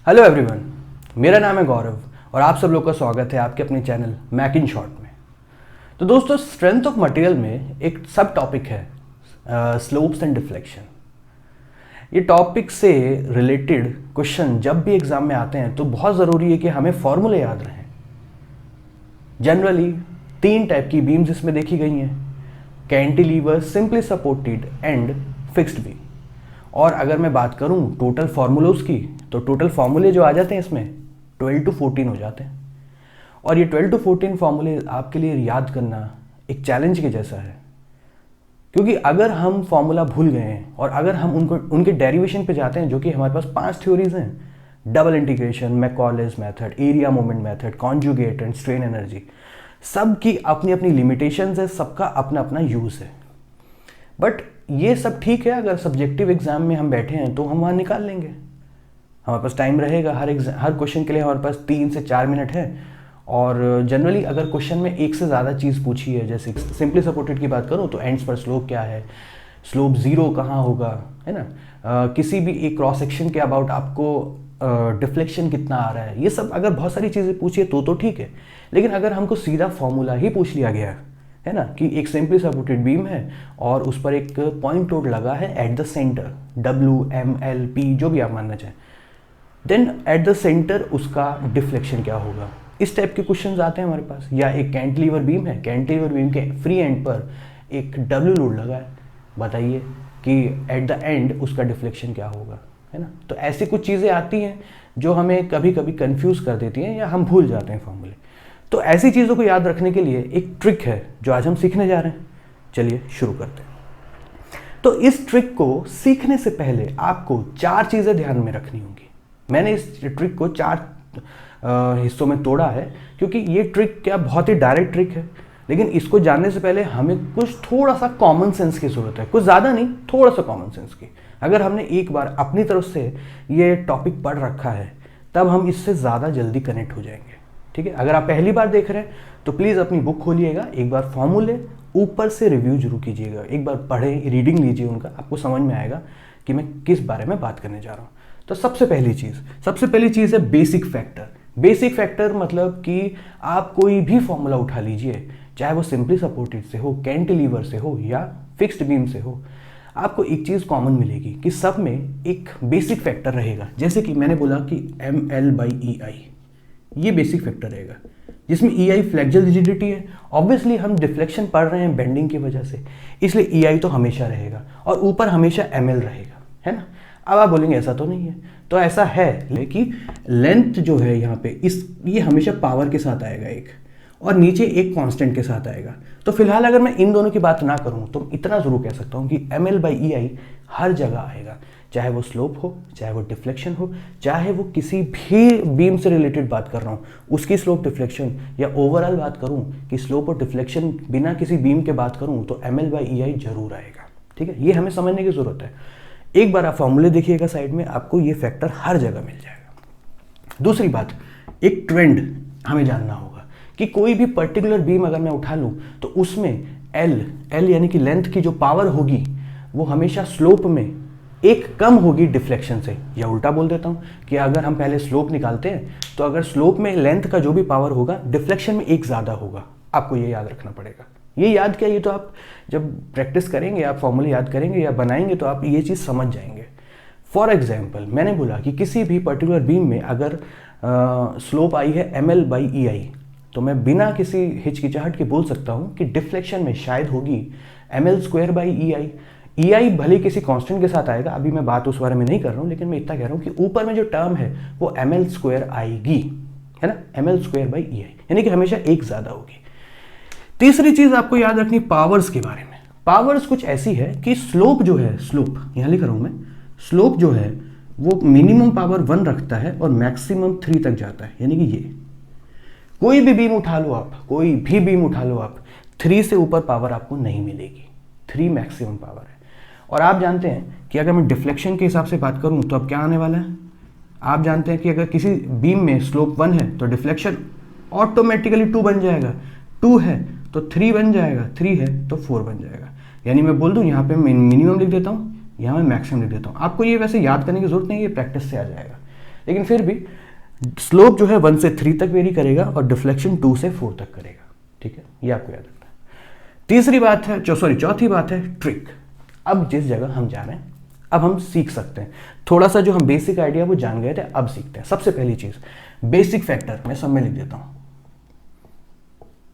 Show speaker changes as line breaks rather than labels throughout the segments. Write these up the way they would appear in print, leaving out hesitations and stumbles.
Hello everyone, मेरा नाम है गौरव और आप सब लोग का स्वागत है आपके अपने चैनल मैक इन शॉर्ट में। तो दोस्तों, स्ट्रेंथ ऑफ मटेरियल में एक सब टॉपिक है स्लोप्स एंड डिफ्लेक्शन। ये टॉपिक से रिलेटेड क्वेश्चन जब भी एग्जाम में आते हैं तो बहुत ज़रूरी है कि हमें फॉर्मूले याद रहें। जनरली 3 टाइप की बीम्स इसमें देखी गई हैं: cantilever, simply supported and fixed beam. और अगर मैं बात करूं टोटल फार्मूलोज की, तो टोटल फार्मूले जो आ जाते हैं इसमें 12 to 14 हो जाते हैं। और ये 12 to 14 फार्मूले आपके लिए याद करना एक चैलेंज के जैसा है, क्योंकि अगर हम फार्मूला भूल गए हैं और अगर हम उनके डेरिवेशन पे जाते हैं, जो कि हमारे पास 5 थ्योरीज हैं: double integration, Macaulay's method, area moment method, conjugate and strain energy. सब की अपनी अपनी लिमिटेशंस है, सबका अपना अपना यूज़ है। बट ये सब ठीक है, अगर सब्जेक्टिव एग्जाम में हम बैठे हैं तो हम वहाँ निकाल लेंगे, हमारे पास टाइम रहेगा। हर क्वेश्चन के लिए हमारे पास 3 से 4 मिनट है। और जनरली अगर क्वेश्चन में एक से ज़्यादा चीज़ पूछी है, जैसे सिंपली सपोर्टेड की बात करूँ तो एंड्स पर स्लोप क्या है, स्लोप 0 कहाँ होगा, है ना, किसी भी एक क्रॉस सेक्शन के अबाउट आपको डिफ्लेक्शन कितना आ रहा है, ये सब अगर बहुत सारी चीज़ें पूछिए तो ठीक है। लेकिन अगर हमको सीधा फॉर्मूला ही पूछ लिया गया है ना, कि एक सिंपली सपोर्टेड बीम है और उस पर एक पॉइंट लोड लगा है एट द सेंटर, WMLP जो भी आप मानना चाहें, देन एट द सेंटर उसका डिफ्लेक्शन क्या होगा। इस टाइप के क्वेश्चंस आते हैं हमारे पास। या एक कैंटिलीवर बीम है, कैंटिलीवर बीम के फ्री एंड पर एक W लोड लगा है, बताइए कि एट द एंड उसका डिफ्लेक्शन क्या होगा, है ना। तो ऐसी कुछ चीज़ें आती हैं जो हमें कभी कभी कंफ्यूज कर देती हैं या हम भूल जाते हैं फॉर्मूले। तो ऐसी चीज़ों को याद रखने के लिए एक ट्रिक है जो आज हम सीखने जा रहे हैं। चलिए शुरू करते हैं। तो इस ट्रिक को सीखने से पहले आपको 4 चीज़ें ध्यान में रखनी होंगी। मैंने इस ट्रिक को 4 हिस्सों में तोड़ा है, क्योंकि ये ट्रिक क्या बहुत ही डायरेक्ट ट्रिक है, लेकिन इसको जानने से पहले हमें कुछ थोड़ा सा कॉमन सेंस की ज़रूरत है। कुछ ज़्यादा नहीं, थोड़ा सा कॉमन सेंस की। अगर हमने एक बार अपनी तरफ से ये टॉपिक पढ़ रखा है तब हम इससे ज़्यादा जल्दी कनेक्ट हो जाएंगे, ठीक है। अगर आप पहली बार देख रहे हैं तो प्लीज़ अपनी बुक खोलिएगा, एक बार फॉर्मूले ऊपर से रिव्यू जरूर कीजिएगा, एक बार पढ़ें, रीडिंग लीजिए उनका, आपको समझ में आएगा कि मैं किस बारे में बात करने जा रहा हूँ। तो सबसे पहली चीज़ है बेसिक फैक्टर। बेसिक फैक्टर मतलब कि आप कोई भी फॉर्मूला उठा लीजिए, चाहे वो सिंपली सपोर्टेड से हो, कैंटिलीवर से हो या फिक्स्ड बीम से हो, आपको एक चीज़ कॉमन मिलेगी कि सब में एक बेसिक फैक्टर रहेगा। जैसे कि मैंने बोला कि ML/EI, ये बेसिक फैक्टर रहेगा, जिसमें EI फ्लेक्सुरल रिजिडिटी है। ऑब्वियसली हम डिफ्लेक्शन पढ़ रहे हैं बेंडिंग की वजह से, इसलिए EI तो हमेशा रहेगा और ऊपर हमेशा ML रहेगा, है ना। अब आप बोलेंगे ऐसा तो नहीं है, तो ऐसा है, लेकिन लेंथ जो है यहाँ पे ये हमेशा पावर के साथ आएगा एक, और नीचे एक कांस्टेंट के साथ आएगा। तो फिलहाल अगर मैं इन दोनों की बात ना करूँ तो इतना ज़रूर कह सकता हूँ कि ML/EI हर जगह आएगा, चाहे वो स्लोप हो, चाहे वो डिफ्लेक्शन हो, चाहे वो किसी भी बीम से रिलेटेड बात कर रहा हूँ उसकी स्लोप डिफ्लेक्शन, या ओवरऑल बात करूँ कि स्लोप और डिफ्लेक्शन बिना किसी बीम के बात करूँ तो ML/EI जरूर आएगा, ठीक है। ये हमें समझने की ज़रूरत है। एक बार आप फॉर्मूले देखिएगा साइड में, आपको ये फैक्टर हर जगह मिल जाएगा। दूसरी बात, एक ट्रेंड हमें जानना होगा कि कोई भी पर्टिकुलर बीम अगर मैं उठा लूँ तो उसमें L यानी कि लेंथ की जो पावर होगी वो हमेशा स्लोप में एक कम होगी डिफ्लेक्शन से। या उल्टा बोल देता हूँ कि अगर हम पहले स्लोप निकालते हैं तो अगर स्लोप में लेंथ का जो भी पावर होगा डिफ्लेक्शन में एक ज़्यादा होगा। आपको ये याद रखना पड़ेगा। ये याद क्या, ये तो आप जब प्रैक्टिस करेंगे, आप फॉर्मूले याद करेंगे या बनाएंगे तो आप ये चीज़ समझ जाएंगे। फॉर एग्जाम्पल, मैंने बोला कि किसी भी पर्टिकुलर बीम में अगर स्लोप आई है ML/EI, तो मैं बिना किसी हिचकिचाहट के बोल सकता हूँ कि डिफ्लेक्शन में शायद होगी ML²/EI। EI भले किसी कांस्टेंट के साथ आएगा, अभी मैं बात उस बारे में नहीं कर रहा हूँ, लेकिन मैं इतना कह रहा हूँ कि ऊपर में जो टर्म है वो ML² आएगी, है ना, ML²/EI, यानी कि हमेशा एक ज़्यादा होगी। तीसरी चीज़ आपको याद रखनी पावर्स के बारे में। पावर्स कुछ ऐसी है कि स्लोप जो है, स्लोप यहाँ लिख रहा हूँ मैं, स्लोप जो है वो मिनिमम पावर 1 रखता है और मैक्सिमम 3 तक जाता है। यानी कि ये कोई भी बीम उठा लो आप, कोई भी बीम उठा लो आप, 3 से ऊपर पावर आपको नहीं मिलेगी। 3 मैक्सिमम पावर है। और आप जानते हैं कि अगर मैं डिफ्लेक्शन के हिसाब से बात करूं तो अब क्या आने वाला है, आप जानते हैं कि अगर किसी बीम में स्लोप 1 है तो डिफ्लेक्शन ऑटोमेटिकली 2 बन जाएगा, 2 है तो 3 बन जाएगा, 3 है तो 4 बन जाएगा। यानी मैं बोल दूं यहाँ पे मिनिमम लिख देता हूँ, यहाँ मैं मैक्सिमम लिख देता हूँ। आपको ये वैसे याद करने की जरूरत नहीं है, ये प्रैक्टिस से आ जाएगा। लेकिन फिर भी स्लोप जो है 1 से 3 तक वेरी करेगा और डिफ्लेक्शन 2 से 4 तक करेगा। ठीक है, ये आपको याद रखना है। तीसरी बात है चौथी बात है ट्रिक। अब जिस जगह हम जा रहे हैं अब हम सीख सकते हैं, थोड़ा सा जो हम बेसिक आइडिया वो जान गए थे अब सीखते हैं। सबसे पहली चीज बेसिक फैक्टर मैं सब में लिख देता हूं।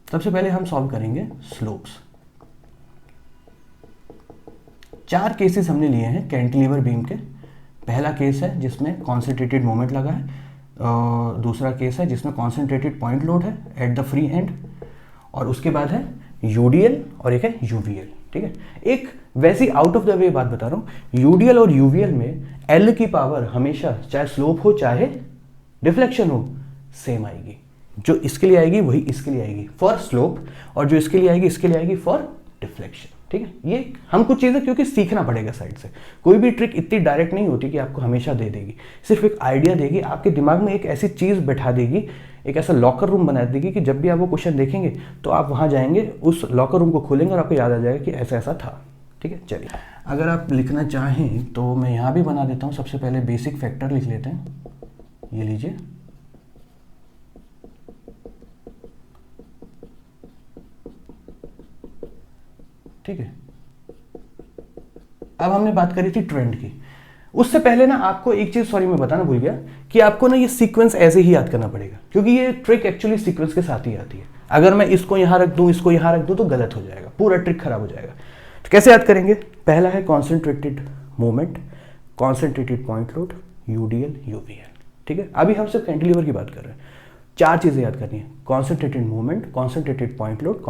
सबसे पहले हम सॉल्व करेंगे स्लोप्स। 4 केसेस हमने लिए हैं कैंटिलीवर बीम के। पहला केस है जिसमें कॉन्सेंट्रेटेड मोमेंट लगा है, दूसरा केस है जिसमें कॉन्सेंट्रेटेड पॉइंट लोड है एट द फ्री एंड, और उसके बाद है यूडीएल और एक है यूवीएल। ठीक है, एक वैसी आउट ऑफ द वे बात बता रहा हूं, यूडीएल और यूवीएल में एल की पावर हमेशा चाहे स्लोप हो चाहे डिफ्लेक्शन हो सेम आएगी। जो इसके लिए आएगी वही इसके लिए आएगी फॉर स्लोप, और जो इसके लिए आएगी फॉर डिफ्लेक्शन। ठीक है, ये हम कुछ चीजें क्योंकि सीखना पड़ेगा साइड से। कोई भी ट्रिक इतनी डायरेक्ट नहीं होती कि आपको हमेशा दे देगी, सिर्फ एक आइडिया देगी, आपके दिमाग में एक ऐसी चीज बैठा देगी, एक ऐसा लॉकर रूम बना देगी कि जब भी आप वो क्वेश्चन देखेंगे तो आप वहां जाएंगे, उस लॉकर रूम को खोलेंगे और आपको याद आ जाएगा कि ऐसा ऐसा था। ठीक है, चलिए अगर आप लिखना चाहें तो मैं यहाँ भी बना देता हूँ। सबसे पहले बेसिक फैक्टर लिख लेते हैं, ये लीजिए। ठीक है, अब हमने बात करी थी ट्रेंड की। उससे पहले ना आपको एक चीज सॉरी मैं बताना भूल गया कि आपको ना ये सीक्वेंस ऐसे ही याद करना पड़ेगा, क्योंकि ये ट्रिक एक्चुअली सीक्वेंस के साथ ही आती है। अगर मैं इसको यहां रख दूं इसको यहां रख दूं तो गलत हो जाएगा, पूरा ट्रिक खराब हो जाएगा। तो कैसे याद करेंगे? पहला है concentrated moment, concentrated point load, UDL UVL. ठीक है, अभी हम सिर्फ कैंटिलीवर की बात कर रहे हैं। 4 चीजें याद करनी है, concentrated moment, concentrated point load,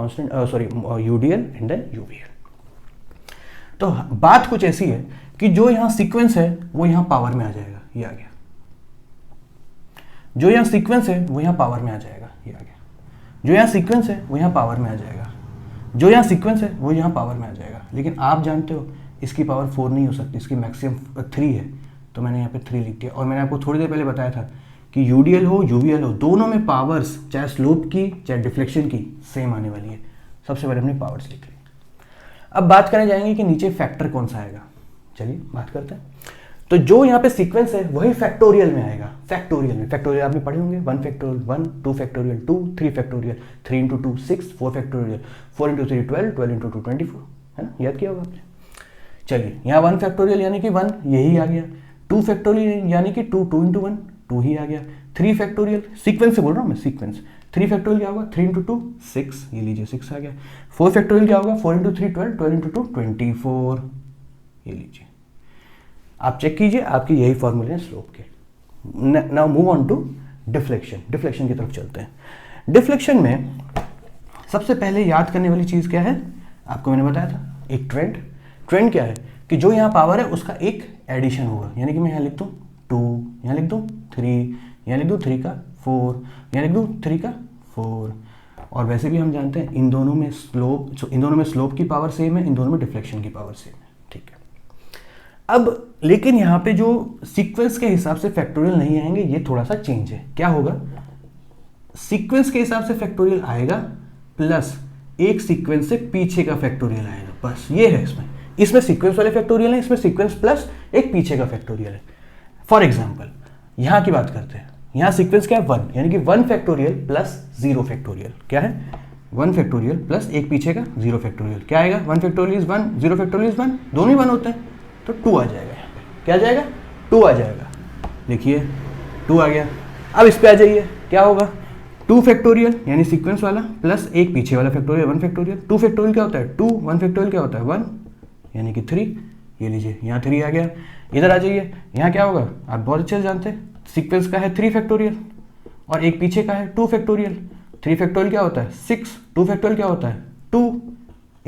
UDL and then UVL. तो बात कुछ ऐसी है कि जो यहां सीक्वेंस है वो यहां पावर में आ जाएगा, ये आ गया। जो यहां सीक्वेंस है वो यहां पावर में आ जाएगा, ये आ गया। जो यहां सीक्वेंस है वो यहां पावर में आ जाएगा, जो यहां सीक्वेंस है वो यहां पावर में आ जाएगा। लेकिन आप जानते हो इसकी पावर 4 नहीं हो सकती, इसकी मैक्सिमम 3 है, तो मैंने यहाँ पे 3 लिख दिया। और मैंने आपको थोड़ी देर पहले बताया था कि यूडीएल हो यूवीएल हो, दोनों में पावर्स चाहे स्लोप की चाहे डिफ्लेक्शन की सेम आने वाली है। सबसे पहले हमने पावर्स लिख ली। अब बात करने जाएंगे कि नीचे फैक्टर कौन सा आएगा। चलिए बात करते हैं। तो जो यहाँ पे सीक्वेंस है वही फैक्टोरियल में आएगा। फैक्टोरियल आपने पढ़े होंगे, 1 factorial 1, 2 factorial 2, 3 factorial 3 into 2 6, 4 factorial 4 into 3 12, 12 into 2 24, है ना, याद किया होगा आपने। चलिए यहाँ 1 फैक्टोरियल यानी कि 1 यही आ गया, 2 फैक्टोरियल यानी कि 2, 2 इंटू 1 2 ही आ गया, 3 फैक्टोरियल सीक्वेंस से बोल रहा हूँ मैं, सीक्वेंस 3 फैक्टोरियल क्या होगा 3 इंटू 2 6, ये लीजिए 6 आ गया। 4 फैक्टोरियल क्या होगा 4 इंटू 3 12, 12 इंटू 2 24, ये लीजिए। आप चेक कीजिए, आपके यही फॉर्मूले हैं स्लोप के। Now move on to deflection. Deflection की तरफ चलते हैं। डिफ्लेक्शन में सबसे पहले याद करने वाली चीज क्या है, आपको मैंने बताया था एक ट्रेंड। ट्रेंड क्या है कि जो यहाँ पावर है उसका एक एडिशन होगा, यानी कि मैं यहाँ लिख दूँ 2, यहाँ लिख दूँ 3, यहाँ लिख दूँ 3 का 4, यहाँ लिख दूँ 3 का 4। और वैसे भी हम जानते हैं इन दोनों में स्लोप की पावर सेम है, इन दोनों में डिफ्लेक्शन की पावर सेम है। ठीक है, अब लेकिन यहाँ पे जो सीक्वेंस के हिसाब से फैक्टोरियल नहीं आएंगे, ये थोड़ा सा चेंज है। क्या होगा, सीक्वेंस के हिसाब से फैक्टोरियल आएगा प्लस एक सीक्वेंस से पीछे का फैक्टोरियल आएगा, बस ये है इसमें सीक्वेंस वाले फैक्टोरियल है, इसमें सीक्वेंस प्लस एक पीछे का फैक्टोरियल है। फॉर एग्जाम्पल यहाँ की बात करते हैं, यहाँ सीक्वेंस क्या है 1, यानी कि 1 फैक्टोरियल प्लस 0 फैक्टोरियल। क्या है 1 फैक्टोरियल प्लस एक पीछे का 0 फैक्टोरियल। क्या आएगा 1 फैक्टोरियल इज 1, 0 फैक्टोरियल इज 1, दोनों ही 1 होते हैं, तो 2 आ जाएगा। यहाँ पे क्या आ जाएगा 2 आ जाएगा, देखिए 2 आ गया। अब इस पे आ जाइए, क्या होगा 2 फैक्टोरियल यानी सीक्वेंस वाला प्लस एक पीछे वाला फैक्टोरियल 1 फैक्टोरियल। 2 फैक्टोरियल क्या होता है 2, 1 फैक्टोरियल क्या होता है 1, यानी कि 3, ये लीजिए यहाँ 3 आ गया। इधर आ जाइए, यहाँ क्या होगा आप बहुत अच्छे से जानते हैं, सीक्वेंस का है 3 फैक्टोरियल और एक पीछे का है 2 फैक्टोरियल। 3 फैक्टोरियल क्या होता है 6, 2 फैक्टोरियल क्या होता है 2,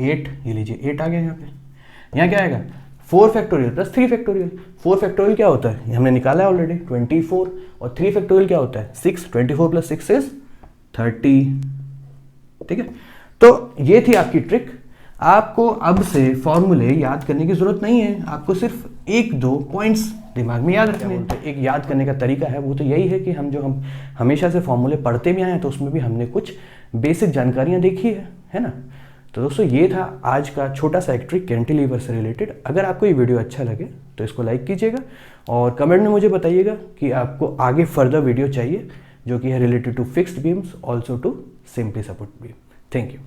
8, ये लीजिए 8 आ गया। यहाँ पे यहाँ क्या आएगा 4 फैक्टोरियल प्लस 3 फैक्टोरियल। 4 फैक्टोरियल क्या होता है, ये हमने निकाला है ऑलरेडी 24, और 3 फैक्टोरियल क्या होता है 6, 24 प्लस 6 इज 30। ठीक है, तो ये थी आपकी ट्रिक। आपको अब से फॉर्मूले याद करने की जरूरत नहीं है, आपको सिर्फ 1-2 पॉइंट्स दिमाग में याद रखने हैं। तो एक याद करने का तरीका है वो तो यही है कि हम हमेशा से फॉर्मूले पढ़ते भी आए हैं, तो उसमें भी हमने कुछ बेसिक जानकारियां देखी है ना। तो दोस्तों ये था आज का छोटा सा एक ट्रिक कैंटिलीवर से रिलेटेड। अगर आपको ये वीडियो अच्छा लगे तो तो इसको लाइक कीजिएगा और कमेंट में मुझे बताइएगा कि आपको आगे फर्दर वीडियो चाहिए जो कि है related to fixed beams also to simply support beam. Thank you.